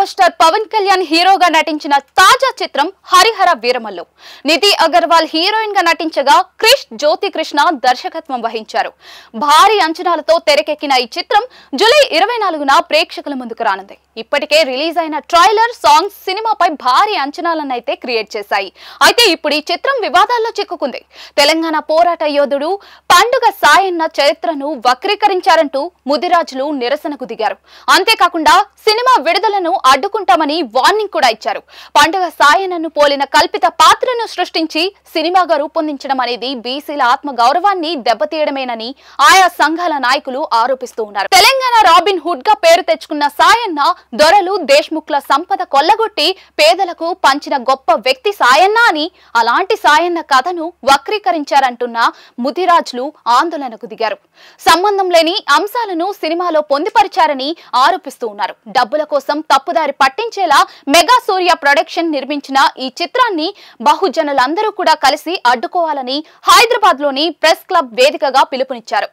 Power star Pawan Kalyan హీరోగా నటించిన తాజా చిత్రం హరిహర వీరమల్లు. నిధి అగర్వాల్ హీరోయిన్ గా నటించగా క్రిష్ జ్యోతి కృష్ణ దర్శకత్వం వహించారు. భారీ అంచనాలతో తెరకెక్కిన ఈ చిత్రం జూలై 24న ప్రేక్షకుల ముందుకు రానుంది. ఇప్పటికే రిలీజ్ అయిన ట్రైలర్, సాంగ్స్ సినిమాపై భారీ అంచనాలనైతే క్రియేట్ చేశాయి. అయితే ఇప్పుడు ఈ చిత్రం వివాదాల్లో చిక్కుకుంది. తెలంగాణ పోరాట యోధుడు పండుగ సాయన్న చరిత్రను వక్రీకరించారంటూ ముదిరాజులు నిరసనకు దిగారు. అంతేకాకుండా సినిమా విడుదలను అడ్డుకుంటామని వార్నింగ్ కూడా ఇచ్చారు. పండుగ సాయన్నను పోలిన కల్పిత పాత్రను సృష్టించి సినిమాగా రూపొందించడం అనేది బీసీల ఆత్మ గౌరవాన్ని దెబ్బతీయడమేనని ఆయా సంఘాల నాయకులు ఆరోపిస్తూ ఉన్నారు. తెలంగాణ రాబిన్ హుడ్ గా పేరు తెచ్చుకున్న సాయన్న దొరలు, దేశ్ముఖ్ల సంపద కొల్లగొట్టి పేదలకు పంచిన గొప్ప వ్యక్తి సాయన్న అని, అలాంటి సాయన్న కథను వక్రీకరించారంటున్న ముదిరాజులు ఆందోళనకు దిగారు. సంబంధం లేని అంశాలను సినిమాలో పొందుపరిచారని ఆరోపిస్తూ ఉన్నారు. డబ్బుల కోసం తప్పుదారి పట్టించేలా మెగా సూర్య ప్రొడక్షన్ నిర్మించిన ఈ చిత్రాన్ని బహుజనులందరూ కూడా కలిసి అడ్డుకోవాలని హైదరాబాద్ లోని ప్రెస్ క్లబ్ వేదికగా పిలుపునిచ్చారు.